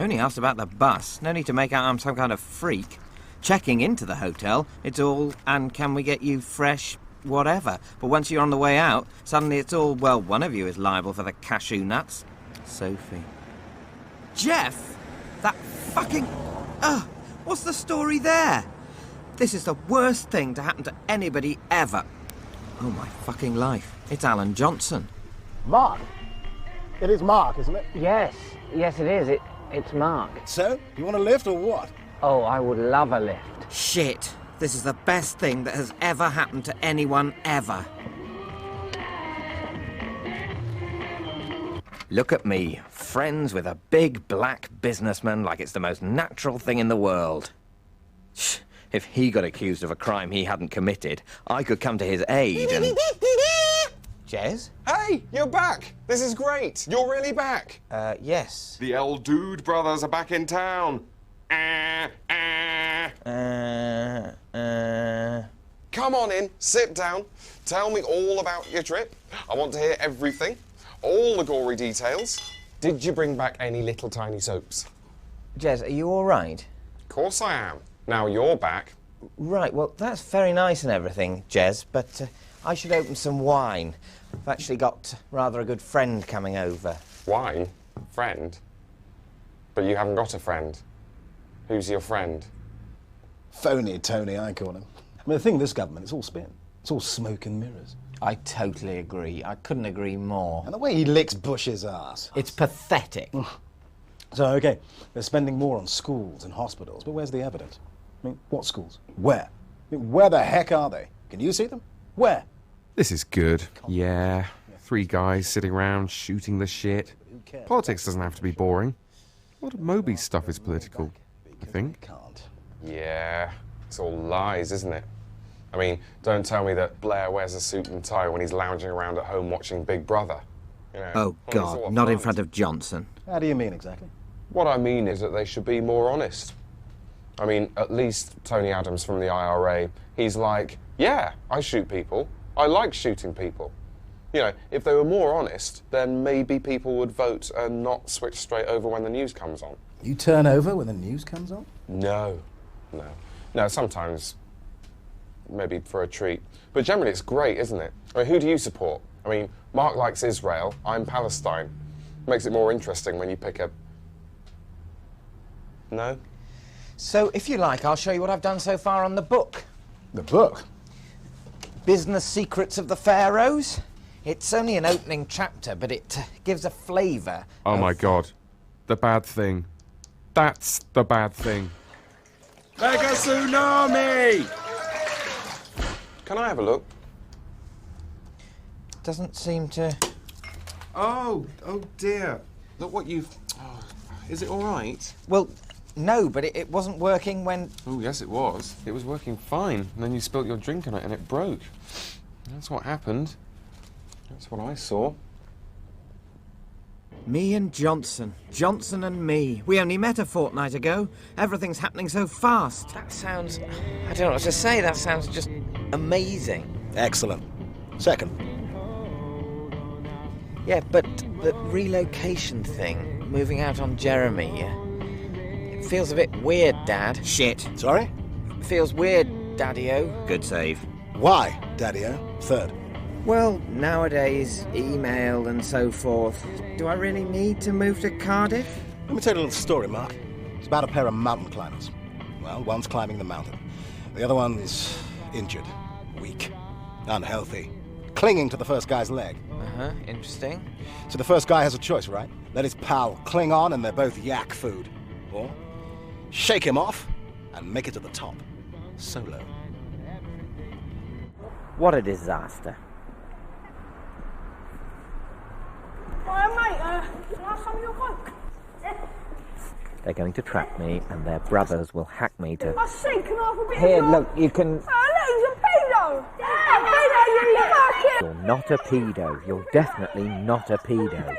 Only asked about the bus. No need to make out I'm some kind of freak. Checking into the hotel, it's all, and can we get you fresh, whatever. But once you're on the way out, suddenly it's all, well, one of you is liable for the cashew nuts. Sophie. Jeff? That fucking... what's the story there? This is the worst thing to happen to anybody ever. Oh, my fucking life. It's Alan Johnson. Mark? It is Mark, isn't it? Yes, it is. It's Mark. So, you want a lift or what? Oh, I would love a lift. Shit. This is the best thing that has ever happened to anyone ever. Look at me, friends with a big black businessman like it's the most natural thing in the world. Shh. If he got accused of a crime he hadn't committed, I could come to his aid and... Jez? Hey, you're back! This is great! You're really back! Yes. The El Dude brothers are back in town! Come on in, sit down, tell me all about your trip. I want to hear everything, all the gory details. Did you bring back any little tiny soaps? Jez, are you all right? Of course I am. Now you're back. Right, well, that's very nice and everything, Jez, but I should open some wine. I've actually got rather a good friend coming over. Wine? Friend? But you haven't got a friend. Who's your friend? Phony Tony, I call him. I mean, the thing with this government, it's all spin. It's all smoke and mirrors. I totally agree. I couldn't agree more. And the way he licks Bush's ass. It's pathetic. So, OK, they're spending more on schools and hospitals, but where's the evidence? I mean, what schools? Where? I mean, where the heck are they? Can you see them? Where? This is good. Yeah. 3 guys sitting around shooting the shit. Politics doesn't have to be boring. A lot of Moby's stuff is political, I think. Can't. Yeah, it's all lies, isn't it? I mean, don't tell me that Blair wears a suit and tie when he's lounging around at home watching Big Brother. You know, Oh, God, not in front of Johnson. How do you mean exactly? What I mean is that they should be more honest. I mean, at least Tony Adams from the IRA, he's like, yeah, I shoot people. I like shooting people. You know, if they were more honest, then maybe people would vote and not switch straight over when the news comes on. You turn over when the news comes on? No, sometimes maybe for a treat. But generally it's great, isn't it? I mean, who do you support? I mean, Mark likes Israel, I'm Palestine. Makes it more interesting when you pick a... No? So, if you like, I'll show you what I've done so far on the book. The book? Business Secrets of the Pharaohs. It's only an opening chapter, but it gives a flavour. Oh my God. The bad thing. That's the bad thing. Mega tsunami! Can I have a look? Doesn't seem to... Oh dear. Look what you've... Oh, is it all right? Well, no, but it wasn't working when... Oh, yes, it was. It was working fine. And then you spilt your drink on it and it broke. That's what happened. That's what I saw. Me and Johnson. Johnson and me. We only met a fortnight ago. Everything's happening so fast. That sounds... I don't know what to say. That sounds just amazing. Excellent. Second. Yeah, but the relocation thing, moving out on Jeremy, it feels a bit weird, Dad. Shit. Sorry? Feels weird, Daddy-o. Good save. Why, Daddy-o? Third. Well, nowadays, email and so forth. Do I really need to move to Cardiff? Let me tell you a little story, Mark. It's about a pair of mountain climbers. Well, one's climbing the mountain. The other one's injured, weak, unhealthy, clinging to the first guy's leg. Uh-huh, interesting. So the first guy has a choice, right? Let his pal cling on and they're both yak food. Or shake him off and make it to the top. Solo. What a disaster. Mate, last some of your coke. They're going to trap me, and their brothers will hack me to... I see, can I have a bit Here, of your... look, you can... Oh, look, he's a pedo! A pedo, you fucking... You're not a pedo. You're definitely not a pedo.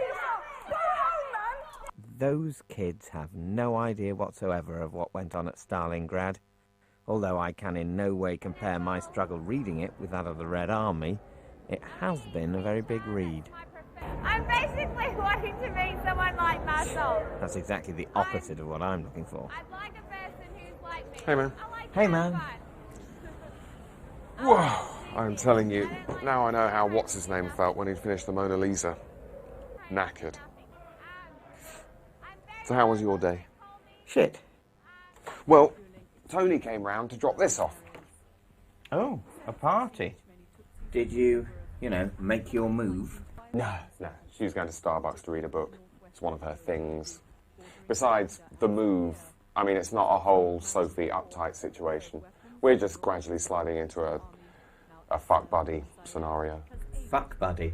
Those kids have no idea whatsoever of what went on at Stalingrad. Although I can in no way compare my struggle reading it with that of the Red Army, it has been a very big read. I'm basically wanting to meet someone like myself. That's exactly the opposite of what I'm looking for. I'd like a person who's like me. Hey, man. I like Hey, to have man. fun. Whoa, I'm telling you, now I know how what's-his-name felt when he'd finished the Mona Lisa. Knackered. So how was your day? Shit. Well, Tony came round to drop this off. Oh, a party. Did you, make your move? No, she was going to Starbucks to read a book. It's one of her things. Besides, the move, I mean, it's not a whole Sophie uptight situation. We're just gradually sliding into a fuck buddy scenario. Fuck buddy.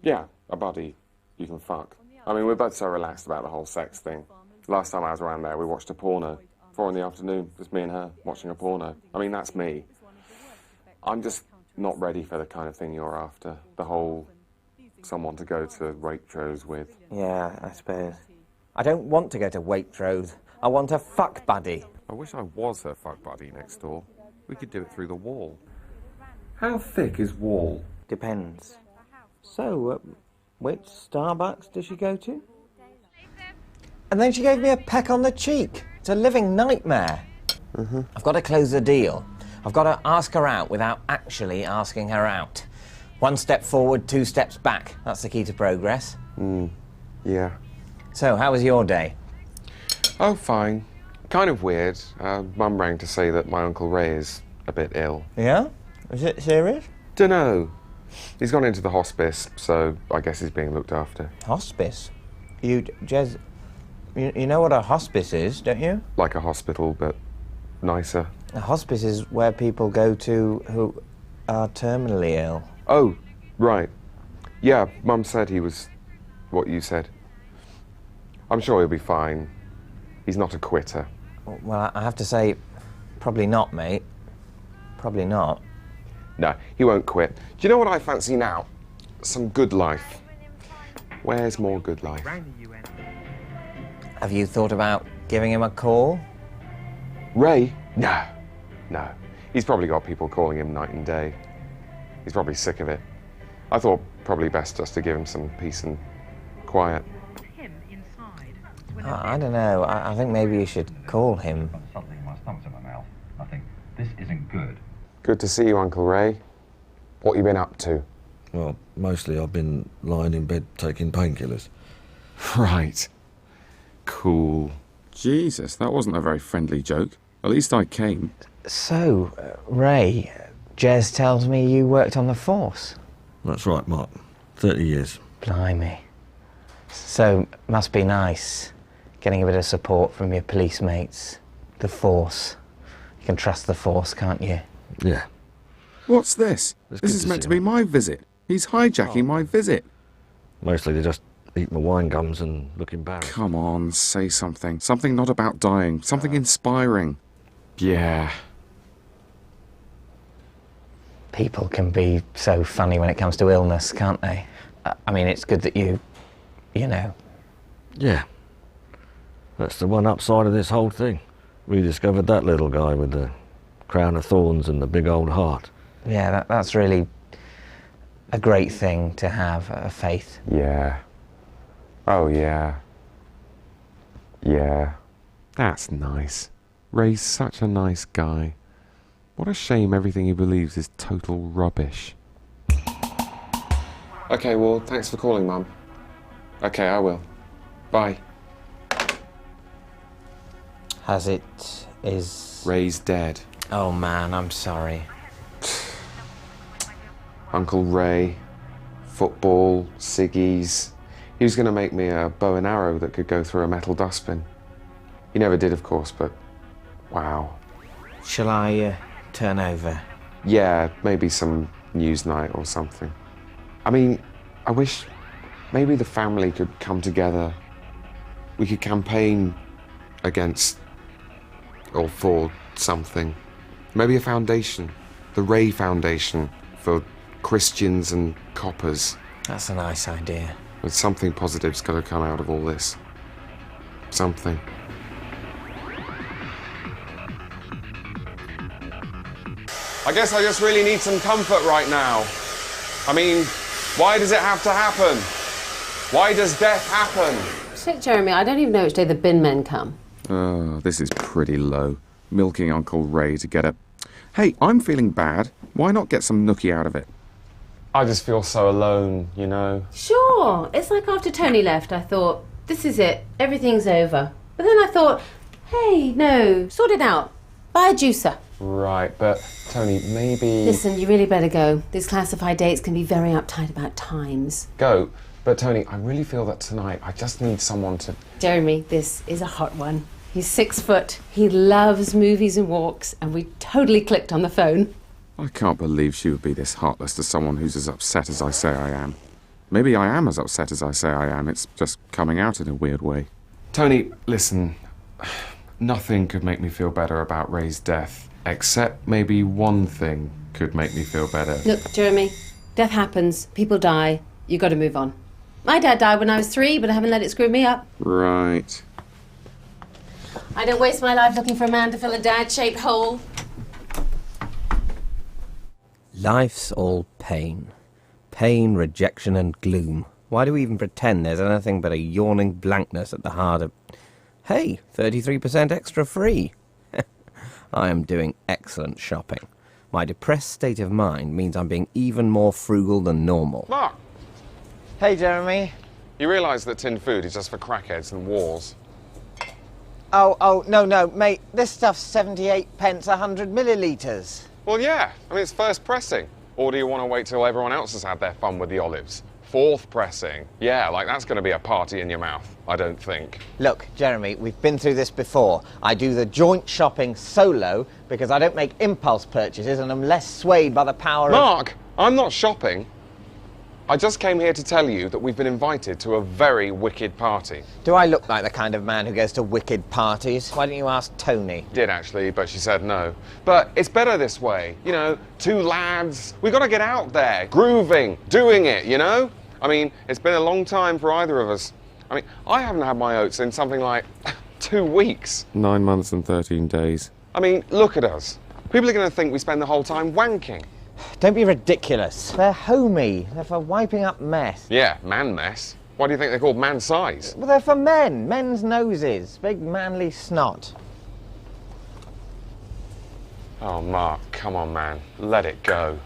Yeah, a buddy you can fuck. I mean, we're both so relaxed about the whole sex thing. Last time I was around there, we watched a porno. 4 in the afternoon, just me and her watching a porno. I mean, that's me. I'm just not ready for the kind of thing you're after. The whole someone to go to Waitrose with. Yeah, I suppose. I don't want to go to Waitrose. I want a fuck buddy. I wish I was her fuck buddy next door. We could do it through the wall. How thick is wall? Depends. So, which Starbucks did she go to? And then she gave me a peck on the cheek. It's a living nightmare. I've got to close the deal. I've got to ask her out without actually asking her out. 1 step forward, 2 steps back. That's the key to progress. Yeah. So, how was your day? Oh, fine. Kind of weird. Mum rang to say that my Uncle Ray is a bit ill. Yeah? Is it serious? Dunno. He's gone into the hospice, so I guess he's being looked after. Hospice? Jez, you know what a hospice is, don't you? Like a hospital, but nicer. A hospice is where people go to who are terminally ill. Oh, right. Yeah, Mum said he was what you said. I'm sure he'll be fine. He's not a quitter. Well, I have to say, probably not, mate. Probably not. No, he won't quit. Do you know what I fancy now? Some good life. Where's more good life? Have you thought about giving him a call? Ray? No. He's probably got people calling him night and day. He's probably sick of it. I thought probably best just to give him some peace and quiet. I don't know. I think maybe you should call him. Suddenly my stomach's in my mouth. I think, this isn't good. Good to see you, Uncle Ray. What you been up to? Well, mostly I've been lying in bed taking painkillers. Right. Cool. Jesus, that wasn't a very friendly joke. At least I came. So, Ray, Jez tells me you worked on the force. That's right, Mark. 30 years. Blimey. So, must be nice getting a bit of support from your police mates. The force. You can trust the force, can't you? Yeah. What's this? It's This good is to meant see to be him. my visit. He's hijacking my visit. Mostly they just eat my wine gums and look embarrassed. Come on, say something. Something not about dying. Something inspiring. Yeah. People can be so funny when it comes to illness, can't they? I mean, it's good that you know. Yeah. That's the one upside of this whole thing. We discovered that little guy with the crown of thorns and the big old heart. Yeah, that's really a great thing to have, a faith. Yeah. Oh, yeah. Yeah. That's nice. Ray's such a nice guy. What a shame everything he believes is total rubbish. Okay, well, thanks for calling, Mum. Okay, I will. Bye. Is... Ray's dead. Oh man, I'm sorry. Uncle Ray, football, ciggies. He was going to make me a bow and arrow that could go through a metal dustbin. He never did, of course, but wow. Shall I turn over? Yeah, maybe some news night or something. I mean, I wish maybe the family could come together. We could campaign against or for something. Maybe a foundation, the Ray Foundation, for Christians and coppers. That's a nice idea. But something positive's got to come out of all this. Something. I guess I just really need some comfort right now. I mean, why does it have to happen? Why does death happen? Shit, Jeremy, I don't even know which day the bin men come. Oh, this is pretty low. Milking Uncle Ray to get a... Hey, I'm feeling bad. Why not get some nookie out of it? I just feel so alone, you know. Sure. It's like after Tony left, I thought, this is it. Everything's over. But then I thought, hey, no, sort it out. Buy a juicer. Right, but Tony, maybe... Listen, you really better go. These classified dates can be very uptight about times. Go. But Tony, I really feel that tonight I just need someone to... Jeremy, this is a hot one. He's 6 foot. He loves movies and walks, and we totally clicked on the phone. I can't believe she would be this heartless to someone who's as upset as I say I am. Maybe I am as upset as I say I am. It's just coming out in a weird way. Tony, listen. Nothing could make me feel better about Ray's death, except maybe one thing could make me feel better. Look, Jeremy, death happens. People die. You got to move on. My dad died when I was 3, but I haven't let it screw me up. Right. I don't waste my life looking for a man to fill a dad-shaped hole. Life's all pain. Pain, rejection and gloom. Why do we even pretend there's anything but a yawning blankness at the heart of... Hey, 33% extra free. I am doing excellent shopping. My depressed state of mind means I'm being even more frugal than normal. Mark, Hey, Jeremy. you realise that tin food is just for crackheads and wars? Oh, no, mate. This stuff's 78 pence 100 millilitres. Well, yeah. I mean, it's first pressing. Or do you want to wait till everyone else has had their fun with the olives? Fourth pressing. Yeah, like that's going to be a party in your mouth, I don't think. Look, Jeremy, we've been through this before. I do the joint shopping solo because I don't make impulse purchases and I'm less swayed by the power of... Mark, I'm not shopping. I just came here to tell you that we've been invited to a very wicked party. Do I look like the kind of man who goes to wicked parties? Why don't you ask Tony? Did actually, but she said no. But it's better this way. You know, 2 lads. We got to get out there, grooving, doing it, you know? I mean, it's been a long time for either of us. I mean, I haven't had my oats in something like 2 weeks. 9 months and 13 days. I mean, look at us. People are going to think we spend the whole time wanking. Don't be ridiculous. They're homey. They're for wiping up mess. Yeah, man mess. Why do you think they're called man size? Well, they're for men. Men's noses. Big manly snot. Oh, Mark, come on, man. Let it go.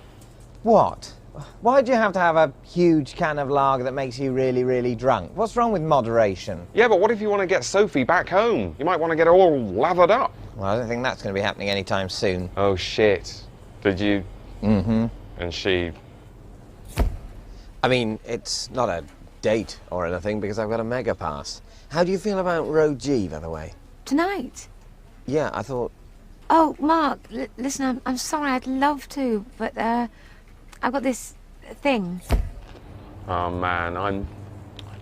What? Why do you have to have a huge can of lager that makes you really, really drunk? What's wrong with moderation? Yeah, but what if you want to get Sophie back home? You might want to get her all lathered up. Well, I don't think that's going to be happening anytime soon. Oh, shit. Did you... Mm-hmm. And she... I mean, it's not a date or anything because I've got a mega pass. How do you feel about Row G, by the way? Tonight? Yeah, I thought... Oh, Mark, listen, I'm sorry, I'd love to, but I've got this thing. Oh, man,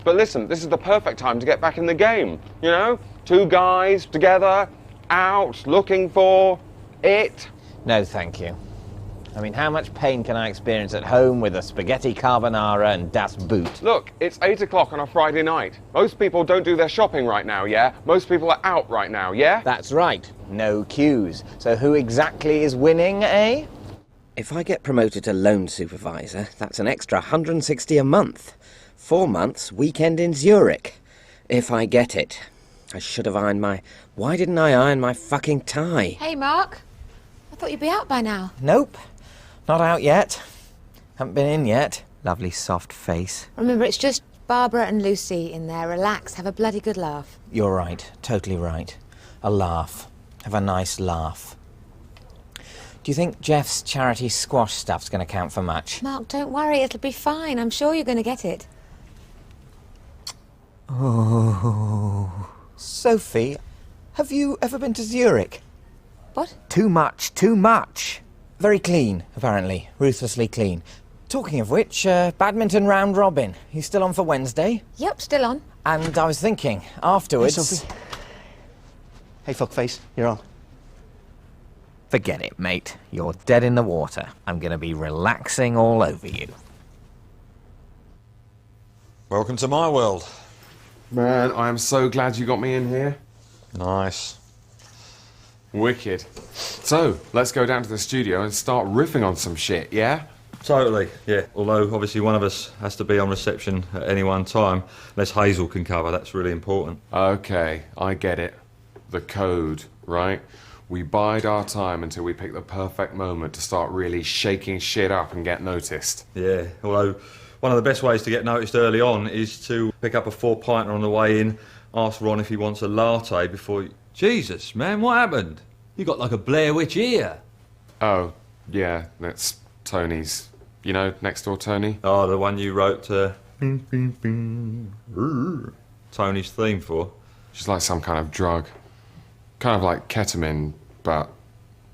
But listen, this is the perfect time to get back in the game, you know? 2 guys together, out, looking for it. No, thank you. I mean, how much pain can I experience at home with a spaghetti carbonara and Das Boot? Look, it's 8 o'clock on a Friday night. Most people don't do their shopping right now, yeah? Most people are out right now, yeah? That's right. No queues. So who exactly is winning, eh? If I get promoted to loan supervisor, that's an extra 160 a month. 4 months, weekend in Zurich. If I get it. I should have ironed my... Why didn't I iron my fucking tie? Hey, Mark. I thought you'd be out by now. Nope. Not out yet. Haven't been in yet. Lovely soft face. Remember, it's just Barbara and Lucy in there. Relax, have a bloody good laugh. You're right. Totally right. A laugh. Have a nice laugh. Do you think Jeff's charity squash stuff's going to count for much? Mark, don't worry, it'll be fine. I'm sure you're going to get it. Oh. Sophie, have you ever been to Zurich? What? Too much, too much. Very clean, apparently. Ruthlessly clean. Talking of which, badminton round robin. You still on for Wednesday? Yep, still on. And I was thinking, afterwards... Hey, Sophie. Hey, fuckface, you're on. Forget it, mate. You're dead in the water. I'm going to be relaxing all over you. Welcome to my world. Man, I am so glad you got me in here. Nice. Wicked. So, let's go down to the studio and start riffing on some shit, yeah? Totally, yeah. Although, obviously, one of us has to be on reception at any one time, unless Hazel can cover. That's really important. Okay, I get it. The code, right? We bide our time until we pick the perfect moment to start really shaking shit up and get noticed. Yeah, although one of the best ways to get noticed early on is to pick up a 4-pinter on the way in, ask Ron if he wants a latte before you... Jesus, man, what happened? You got like a Blair Witch ear. Oh, yeah, that's Tony's. You know, next door Tony? Oh, the one you wrote Tony's theme for. She's like some kind of drug. Kind of like ketamine, but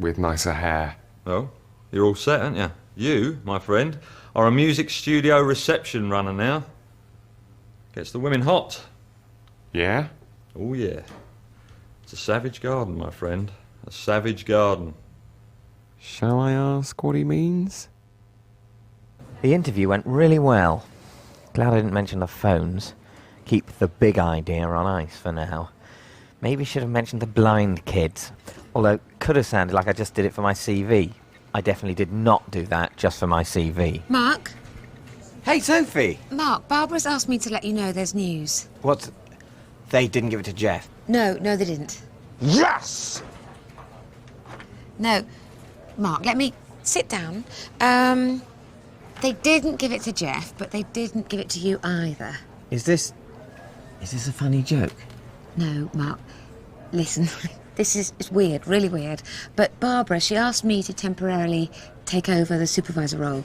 with nicer hair. Oh, you're all set, aren't you? You, my friend, are a music studio reception runner now. Gets the women hot. Yeah? Oh, yeah. It's a savage garden, my friend. A savage garden. Shall I ask what he means? The interview went really well. Glad I didn't mention the phones. Keep the big idea on ice for now. Maybe should have mentioned the blind kids. Although, could have sounded like I just did it for my CV. I definitely did not do that just for my CV. Mark? Hey, Sophie! Mark, Barbara's asked me to let you know there's news. What? They didn't give it to Jeff? No, they didn't. Yes! No. Mark, let me sit down. They didn't give it to Jeff, but they didn't give it to you either. Is this a funny joke? No, Mark. Listen, it's weird, really weird. But Barbara, she asked me to temporarily take over the supervisor role.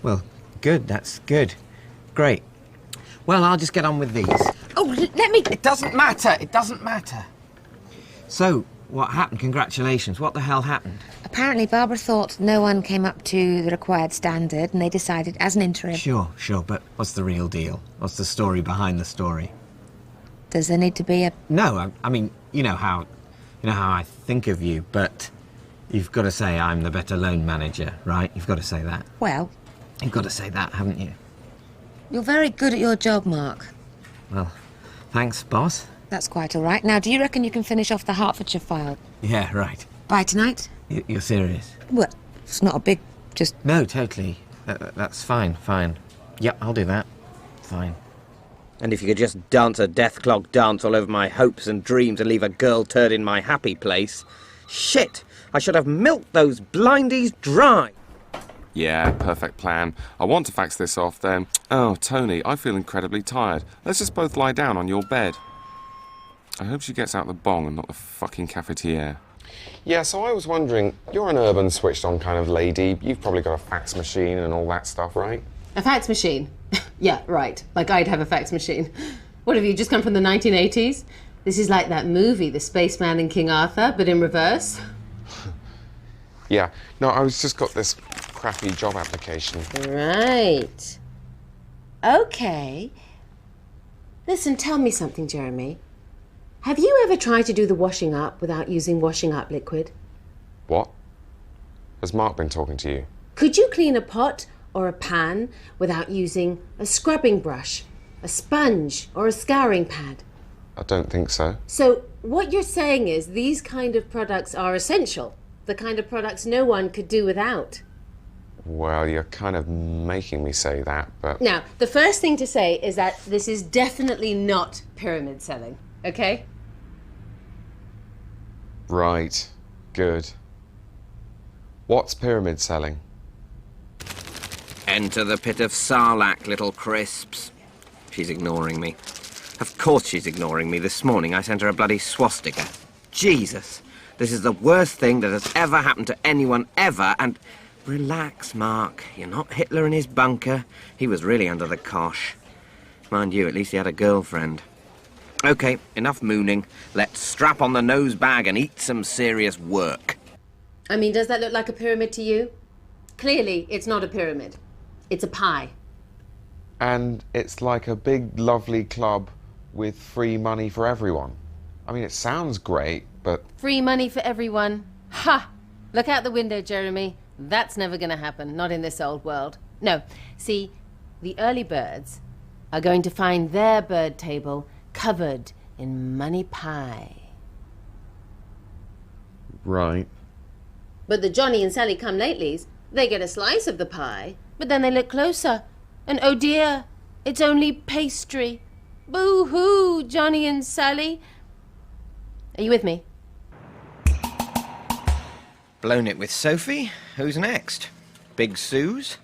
Well, good, that's good. Great. Well, I'll just get on with these. Oh, let me... It doesn't matter. So, what happened? Congratulations. What the hell happened? Apparently, Barbara thought no one came up to the required standard, and they decided, as an interim... Sure, but what's the real deal? What's the story behind the story? Does there need to be a... No, I mean, you know how I think of you, but you've got to say I'm the better loan manager, right? You've got to say that. Well... You've got to say that, haven't you? You're very good at your job, Mark. Well, thanks, boss. That's quite all right. Now, do you reckon you can finish off the Hertfordshire file? Yeah, right. By tonight? You're serious? Well, it's not a big... just... No, totally. That's fine. Yep, I'll do that. Fine. And if you could just dance a death-clogged dance all over my hopes and dreams and leave a girl turd in my happy place... Shit! I should have milked those blindies dry! Yeah, perfect plan. I want to fax this off then. Oh, Tony, I feel incredibly tired. Let's just both lie down on your bed. I hope she gets out the bong and not the fucking cafetiere. Yeah, so I was wondering, you're an urban switched-on kind of lady. You've probably got a fax machine and all that stuff, right? A fax machine? Yeah, right. Like I'd have a fax machine. What, have you just come from the 1980s? This is like that movie, The Spaceman and King Arthur, but in reverse. Yeah, no, I was just got this crappy job application. Right. Okay. Listen, tell me something, Jeremy. Have you ever tried to do the washing up without using washing up liquid? What? Has Mark been talking to you? Could you clean a pot or a pan without using a scrubbing brush, a sponge, or a scouring pad? I don't think so. So what you're saying is these kind of products are essential, the kind of products no one could do without. Well, you're kind of making me say that, but... Now, the first thing to say is that this is definitely not pyramid selling, okay? Right. Good. What's pyramid selling? Enter the pit of Sarlacc, little crisps. She's ignoring me. Of course she's ignoring me. This morning I sent her a bloody swastika. Jesus. This is the worst thing that has ever happened to anyone ever, and... Relax, Mark. You're not Hitler in his bunker. He was really under the cosh. Mind you, at least he had a girlfriend. OK, enough mooning. Let's strap on the nose bag and eat some serious work. I mean, does that look like a pyramid to you? Clearly, it's not a pyramid. It's a pie. And it's like a big, lovely club with free money for everyone. I mean, it sounds great, but... Free money for everyone? Ha! Look out the window, Jeremy. That's never going to happen, not in this old world. No, see, the early birds are going to find their bird table covered in money pie. Right. But the Johnny and Sally come latelys, They get a slice of the pie, but then they look closer. And oh dear, it's only pastry. Boo-hoo, Johnny and Sally. Are you with me? Blown it with Sophie. Who's next? Big Suze?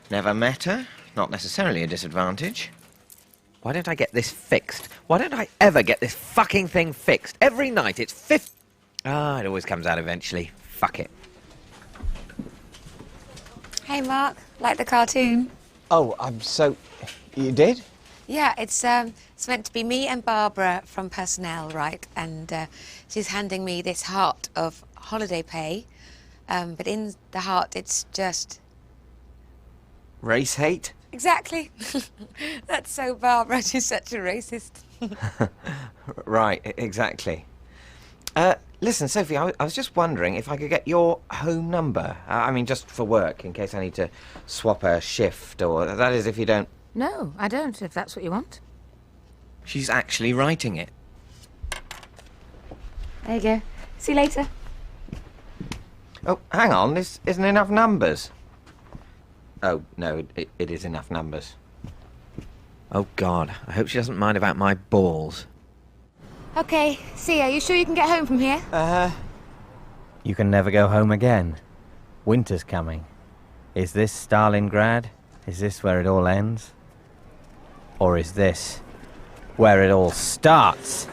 Never met her. Not necessarily a disadvantage. Why don't I get this fixed? Why don't I ever get this fucking thing fixed? Every night it's it always comes out eventually. Fuck it. Hey, Mark. Like the cartoon? Oh, You did? Yeah, it's meant to be me and Barbara from personnel, right? And she's handing me this heart of holiday pay. But in the heart, it's just... Race hate? Exactly. That's so Barbara. She's such a racist. Right, exactly. Listen, Sophie, I was just wondering if I could get your home number. I mean, just for work, in case I need to swap a shift, or that is if you don't... No, I don't, if that's what you want. She's actually writing it. There you go. See you later. Oh, hang on, this isn't enough numbers. Oh, no, it is enough numbers. Oh, God, I hope she doesn't mind about my balls. Okay, see ya. You sure you can get home from here? You can never go home again. Winter's coming. Is this Stalingrad? Is this where it all ends? Or is this where it all starts?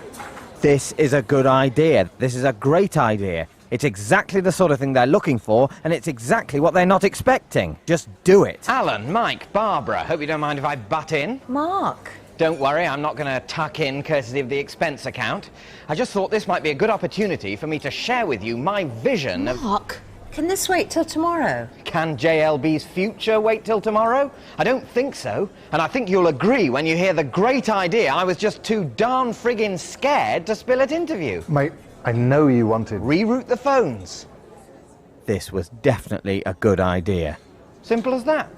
This is a good idea. This is a great idea. It's exactly the sort of thing they're looking for, and it's exactly what they're not expecting. Just do it. Alan, Mike, Barbara, hope you don't mind if I butt in. Mark. Don't worry, I'm not going to tuck in courtesy of the expense account. I just thought this might be a good opportunity for me to share with you my vision of... Mark, can this wait till tomorrow? Can JLB's future wait till tomorrow? I don't think so. And I think you'll agree when you hear the great idea I was just too darn friggin' scared to spill at interview. Mate, I know you wanted... Reroute the phones. This was definitely a good idea. Simple as that.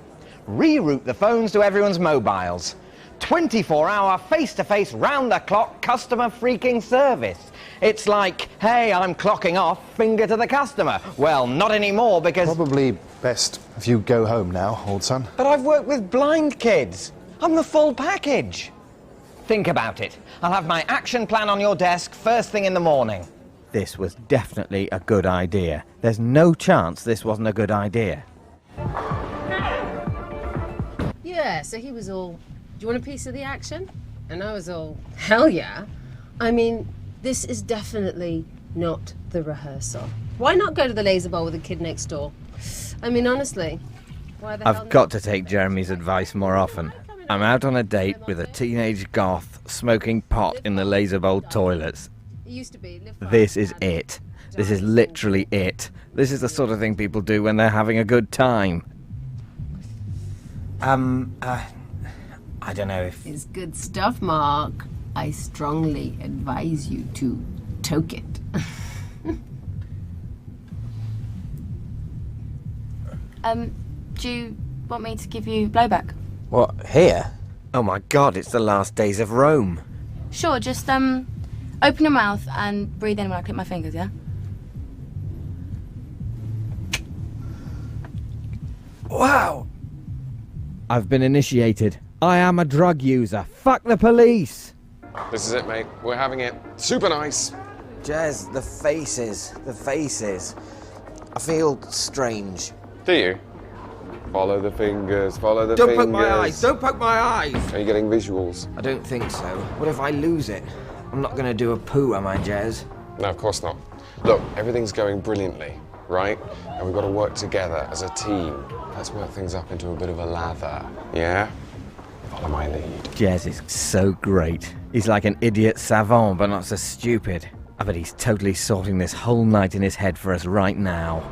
Reroute the phones to everyone's mobiles. 24-hour, face-to-face, round-the-clock customer freaking service. It's like, hey, I'm clocking off, finger to the customer. Well, not anymore because... Probably best if you go home now, old son. But I've worked with blind kids. I'm the full package. Think about it. I'll have my action plan on your desk first thing in the morning. This was definitely a good idea. There's no chance this wasn't a good idea. Yeah, so he was all, do you want a piece of the action? And I was all, hell yeah. I mean, this is definitely not the rehearsal. Why not go to the laser bar with the kid next door? I mean, honestly, why the hell I've got to take Jeremy's advice more often. I'm out on a date with a teenage goth smoking pot in the laser bowl toilets. This is it. This is literally it. This is the sort of thing people do when they're having a good time. I don't know if... It's good stuff, Mark. I strongly advise you to toke it. Do you want me to give you blowback? What, here? Oh my God, it's the last days of Rome. Sure, just open your mouth and breathe in when I click my fingers, yeah? Wow! I've been initiated. I am a drug user. Fuck the police! This is it, mate. We're having it. Super nice. Jez, the faces. I feel strange. Do you? Follow the fingers, follow the Don't fingers. Don't poke my eyes! Are you getting visuals? I don't think so. What if I lose it? I'm not gonna do a poo, am I, Jez? No, of course not. Look, everything's going brilliantly, right? And we've got to work together as a team. Let's work things up into a bit of a lather, yeah? Follow my lead. Jez is so great. He's like an idiot savant, but not so stupid. I bet he's totally sorting this whole night in his head for us right now.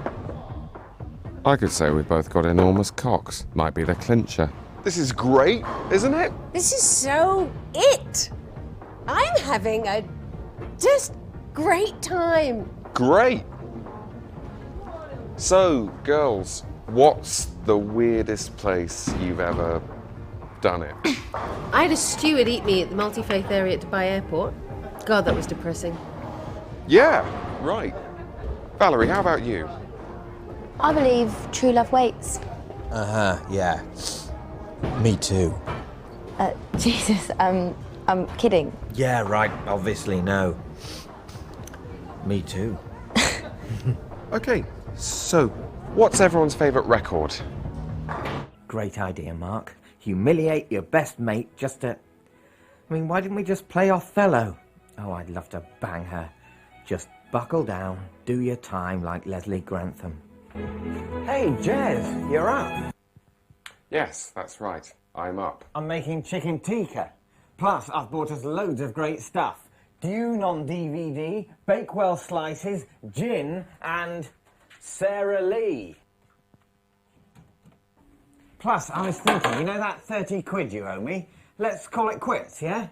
I could say we both got enormous cocks. Might be the clincher. This is great, isn't it? This is so it. I'm having a just great time. Great. So, girls, what's the weirdest place you've ever done it? I had a steward eat me at the multi-faith area at Dubai Airport. God, that was depressing. Yeah, right. Valerie, how about you? I believe true love waits. Yeah. Me too. Jesus, I'm kidding. Yeah, right, obviously, no. Me too. Okay, so what's everyone's favourite record? Great idea, Mark. Humiliate your best mate just to... I mean, why didn't we just play Othello? Oh, I'd love to bang her. Just buckle down, do your time like Leslie Grantham. Hey, Jez, you're up. Yes, that's right. I'm up. I'm making chicken tikka. Plus, I've bought us loads of great stuff. Dune on DVD, Bakewell slices, gin, and Sarah Lee. Plus, I was thinking, you know that 30 quid you owe me? Let's call it quits, yeah?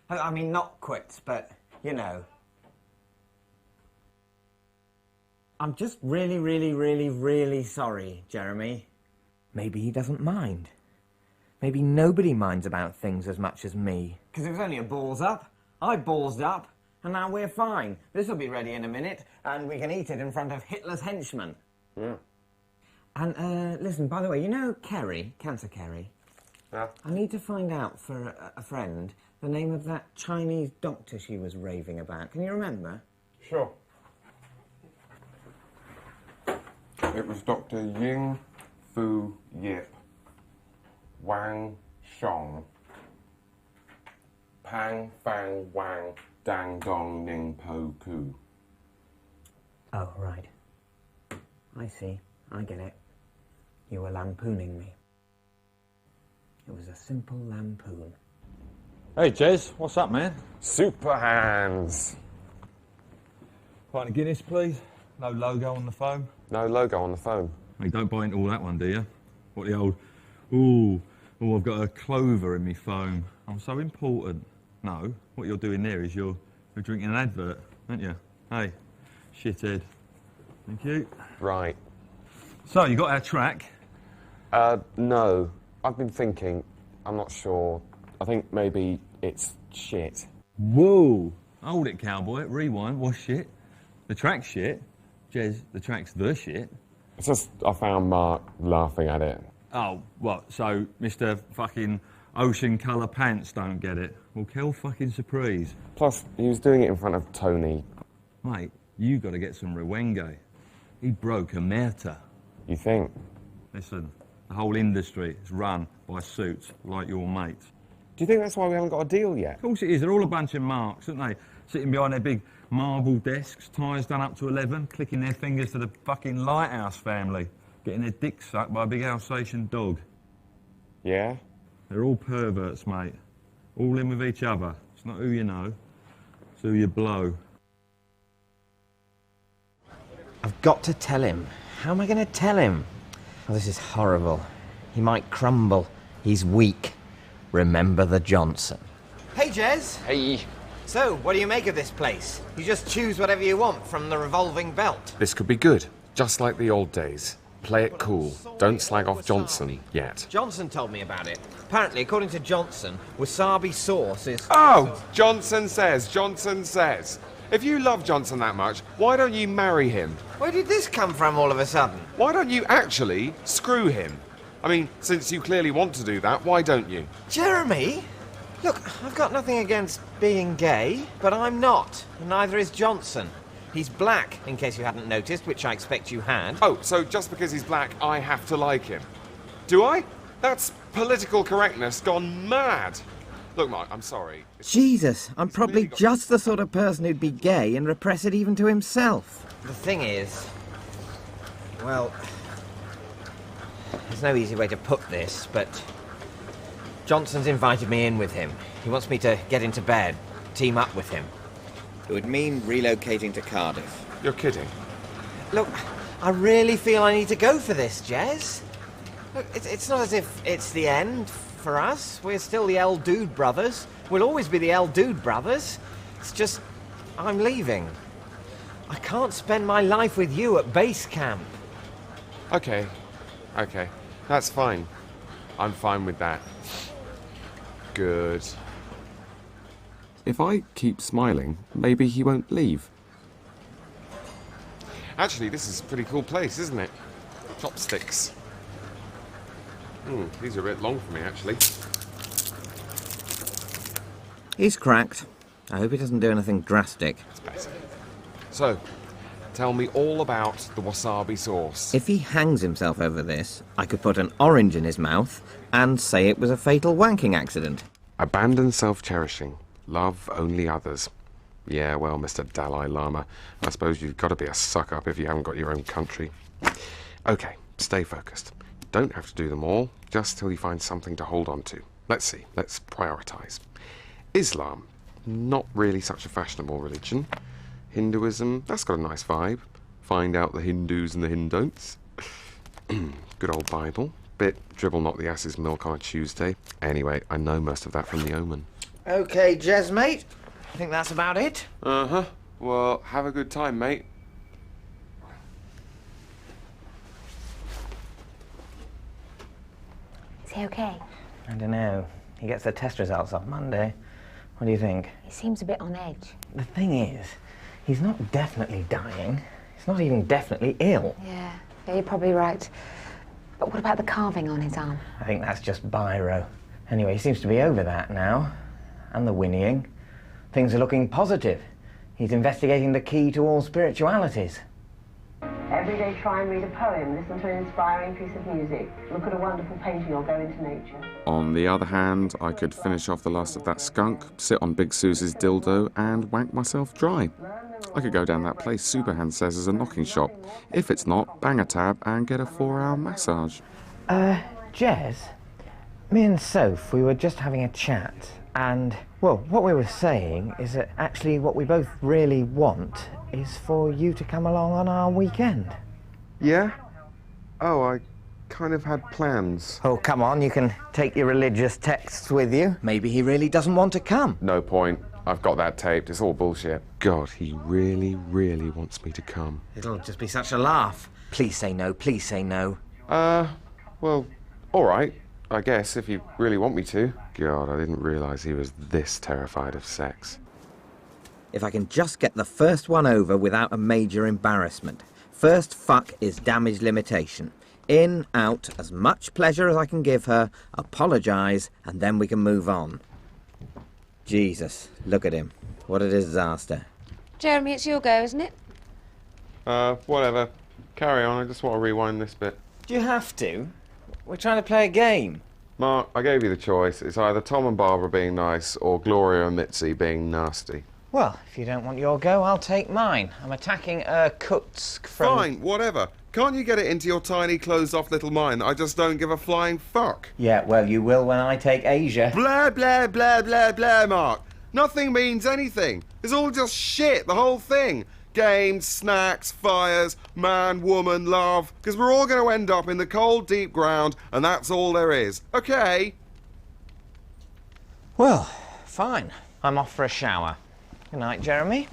I mean, not quits, but, you know. I'm just really, really, really, really sorry, Jeremy. Maybe he doesn't mind. Maybe nobody minds about things as much as me. Because it was only a balls up. I ballsed up, and now we're fine. This will be ready in a minute, and we can eat it in front of Hitler's henchmen. Yeah. And, listen, by the way, you know Kerry, Cancer Kerry? Yeah. I need to find out for a friend the name of that Chinese doctor she was raving about. Can you remember? Sure. It was Dr. Ying Fu Yip, Wang Shong, Pang Fang Wang Dang Dong Ning Po Ku. Oh, right. I see. I get it. You were lampooning me. It was a simple lampoon. Hey, Jez, what's up, man? Super hands. Pint of Guinness, please. No logo on the foam. No logo on the phone. Hey, don't buy into all that one, do you? What the old, ooh, I've got a clover in me foam. I'm so important. No, what you're doing there is you're drinking an advert, aren't you? Hey, shithead. Thank you. Right. So, you got our track? No. I've been thinking, I'm not sure. I think maybe it's shit. Whoa! Hold it, cowboy. Rewind. What's shit? The track's shit. Jez, the track's the shit. It's just, I found Mark laughing at it. Oh, what? So, Mr. fucking ocean colour pants don't get it? Well, quelle fucking surprise. Plus, he was doing it in front of Tony. Mate, you got to get some Rewenge. He broke a merta. You think? Listen, the whole industry is run by suits like your mates. Do you think that's why we haven't got a deal yet? Of course it is. They're all a bunch of marks, aren't they? Sitting behind their big marble desks, ties done up to 11, clicking their fingers to the fucking Lighthouse family, getting their dicks sucked by a big Alsatian dog. Yeah? They're all perverts, mate. All in with each other. It's not who you know, it's who you blow. I've got to tell him. How am I going to tell him? Oh, this is horrible. He might crumble. He's weak. Remember the Johnson. Hey, Jez. Hey. So, what do you make of this place? You just choose whatever you want from the revolving belt. This could be good, just like the old days. Play it cool. Don't slag off Johnson yet. Johnson told me about it. Apparently, according to Johnson, wasabi sauce is... Oh! Johnson says, Johnson says. If you love Johnson that much, why don't you marry him? Where did this come from all of a sudden? Why don't you actually screw him? I mean, since you clearly want to do that, why don't you? Jeremy? Look, I've got nothing against being gay, but I'm not. And neither is Johnson. He's black, in case you hadn't noticed, which I expect you had. Oh, so just because he's black, I have to like him. Do I? That's political correctness gone mad. Look, Mark, I'm sorry. Jesus, I'm probably just the sort of person who'd be gay and repress it even to himself. The thing is... Well... There's no easy way to put this, but... Johnson's invited me in with him. He wants me to get into bed, team up with him. It would mean relocating to Cardiff. You're kidding. Look, I really feel I need to go for this, Jez. Look, it's not as if it's the end for us. We're still the El Dude brothers. We'll always be the El Dude brothers. It's just, I'm leaving. I can't spend my life with you at base camp. Okay. That's fine. I'm fine with that. Good. If I keep smiling, maybe he won't leave. Actually, this is a pretty cool place, isn't it? Chopsticks. These are a bit long for me, actually. He's cracked. I hope he doesn't do anything drastic. It's better. So, tell me all about the wasabi sauce. If he hangs himself over this, I could put an orange in his mouth and say it was a fatal wanking accident. Abandon self-cherishing. Love only others. Yeah, well, Mr. Dalai Lama, I suppose you've got to be a suck-up if you haven't got your own country. Okay, stay focused. Don't have to do them all, just till you find something to hold on to. Let's see, let's prioritise. Islam, not really such a fashionable religion. Hinduism, that's got a nice vibe. Find out the Hindus and the Hindon'ts. Good old Bible. Bit dribble not the ass's milk on a Tuesday. Anyway, I know most of that from The Omen. Okay, Jez, mate. I think that's about it. Uh-huh. Well, have a good time, mate. Is he okay? I don't know. He gets the test results on Monday. What do you think? He seems a bit on edge. The thing is, he's not definitely dying. He's not even definitely ill. Yeah, you're probably right. But what about the carving on his arm? I think that's just biro. Anyway, he seems to be over that now. And the whinnying. Things are looking positive. He's investigating the key to all spiritualities. Every day try and read a poem, listen to an inspiring piece of music, look at a wonderful painting or go into nature. On the other hand, I could finish off the last of that skunk, sit on Big Susie's dildo, and wank myself dry. I could go down that place Superhand says is a knocking shop. If it's not, bang a tab and get a 4-hour massage. Jez, me and Soph, we were just having a chat, and, well, what we were saying is that actually what we both really want is for you to come along on our weekend. Yeah? Oh, I kind of had plans. Oh, come on, you can take your religious texts with you. Maybe he really doesn't want to come. No point. I've got that taped. It's all bullshit. God, he really, really wants me to come. It'll just be such a laugh. Please say no, please say no. Well, all right, I guess, if you really want me to. God, I didn't realise he was this terrified of sex. If I can just get the first one over without a major embarrassment. First fuck is damage limitation. In, out, as much pleasure as I can give her, apologise, and then we can move on. Jesus, look at him. What a disaster. Jeremy, it's your go, isn't it? Whatever. Carry on, I just want to rewind this bit. Do you have to? We're trying to play a game. Mark, I gave you the choice. It's either Tom and Barbara being nice or Gloria and Mitzi being nasty. Well, if you don't want your go, I'll take mine. I'm attacking Kutsk from... Fine, whatever. Can't you get it into your tiny, closed-off little mind that I just don't give a flying fuck? Yeah, well, you will when I take Asia. Blah, blah, blah, blah, blah, Mark. Nothing means anything. It's all just shit, the whole thing. Games, snacks, fires, man, woman, love. Because we're all going to end up in the cold, deep ground, and that's all there is. Okay? Well, fine. I'm off for a shower. Good night, Jeremy.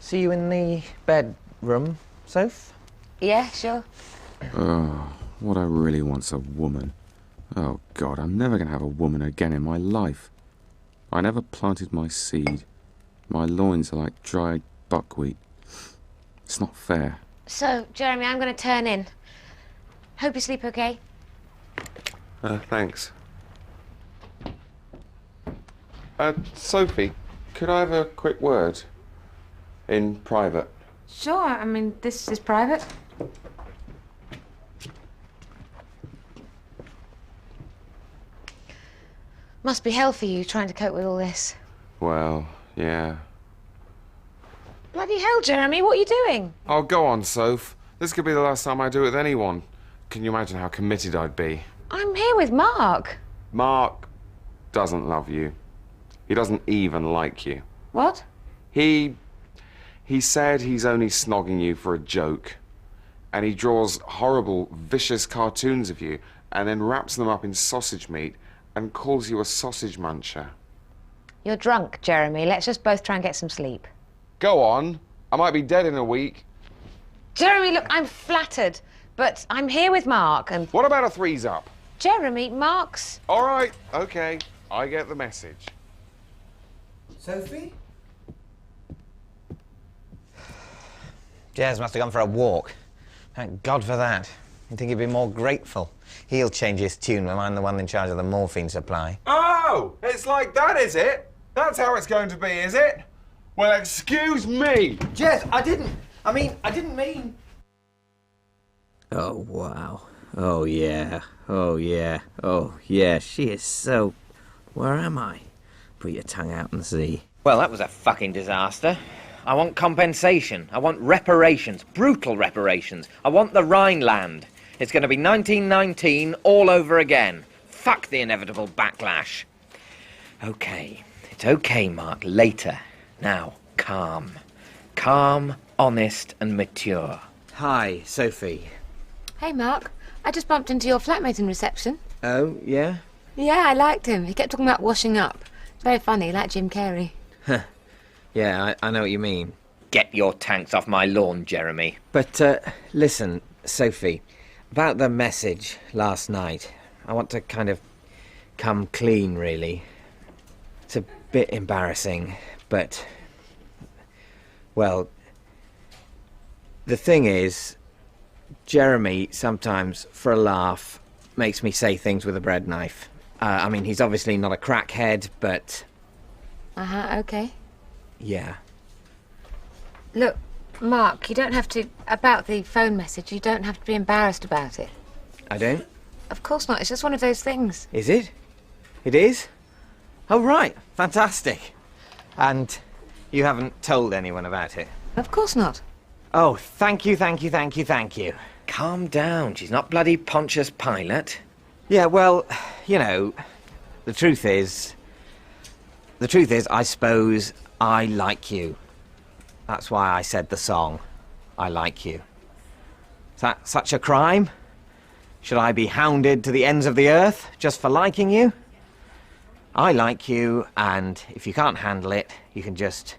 See you in the bedroom, Soph? Yeah, sure. Oh, what I really want's a woman. Oh, God, I'm never going to have a woman again in my life. I never planted my seed. My loins are like dried buckwheat. It's not fair. So, Jeremy, I'm going to turn in. Hope you sleep okay. Thanks. Sophie, could I have a quick word? In private. Sure, I mean, this is private. Must be hell for you trying to cope with all this. Well, yeah. Bloody hell, Jeremy, what are you doing? Oh, go on, Soph. This could be the last time I do it with anyone. Can you imagine how committed I'd be? I'm here with Mark. Mark doesn't love you. He doesn't even like you. What? He said he's only snogging you for a joke. And he draws horrible, vicious cartoons of you and then wraps them up in sausage meat and calls you a sausage muncher. You're drunk, Jeremy. Let's just both try and get some sleep. Go on. I might be dead in a week. Jeremy, look, I'm flattered, but I'm here with Mark and... What about a threes up? Jeremy, Mark's... All right, okay. I get the message. Sophie? Jez must have gone for a walk. Thank God for that. You'd think he'd be more grateful. He'll change his tune when I'm the one in charge of the morphine supply. Oh, it's like that, is it? That's how it's going to be, is it? Well, excuse me. Jez, I didn't mean... Oh, wow. Oh, yeah. Oh, yeah. Oh, yeah. She is so... Where am I? Put your tongue out and see. Well, that was a fucking disaster. I want compensation. I want reparations. Brutal reparations. I want the Rhineland. It's going to be 1919 all over again. Fuck the inevitable backlash. Okay. It's okay, Mark. Later. Now, calm. Calm, honest and mature. Hi, Sophie. Hey, Mark. I just bumped into your flatmate in reception. Oh, yeah? Yeah, I liked him. He kept talking about washing up. It's very funny, like Jim Carrey. Huh. Yeah, I know what you mean. Get your tanks off my lawn, Jeremy. But, listen, Sophie, about the message last night, I want to kind of come clean, really. It's a bit embarrassing, but... Well, the thing is, Jeremy sometimes, for a laugh, makes me say things with a bread knife. I mean, he's obviously not a crackhead, but... Okay. Yeah. Look, Mark, you don't have to... About the phone message, you don't have to be embarrassed about it. I don't? Of course not. It's just one of those things. Is it? It is? Oh, right. Fantastic. And you haven't told anyone about it? Of course not. Oh, thank you, thank you, thank you, thank you. Calm down. She's not bloody Pontius Pilate. Yeah, well, you know, the truth is, I suppose I like you. That's why I said the song, I like you. Is that such a crime? Should I be hounded to the ends of the earth just for liking you? I like you, and if you can't handle it, you can just,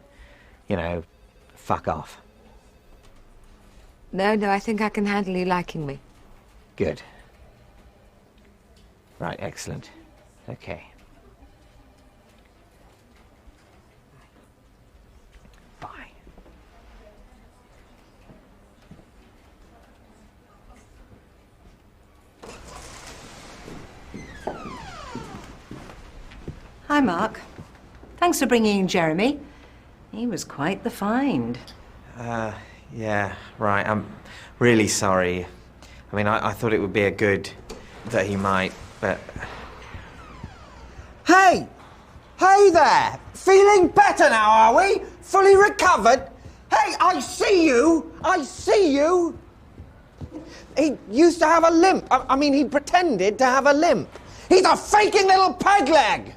you know, fuck off. No, I think I can handle you liking me. Good. Right, excellent. Okay. Bye. Hi, Mark. Thanks for bringing in Jeremy. He was quite the find. Yeah, right. I'm really sorry. I mean, I thought it would be a good that he might, but... Hey! Hey there! Feeling better now, are we? Fully recovered? Hey, I see you! I see you! He used to have a limp. I mean, he pretended to have a limp. He's a faking little peg leg!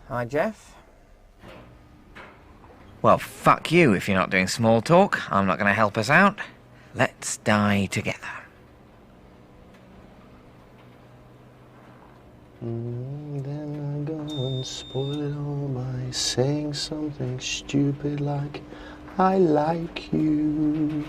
Hi, Jeff. Well, fuck you if you're not doing small talk. I'm not going to help us out. Let's die together. Then I go and spoil it all by saying something stupid like, I like you.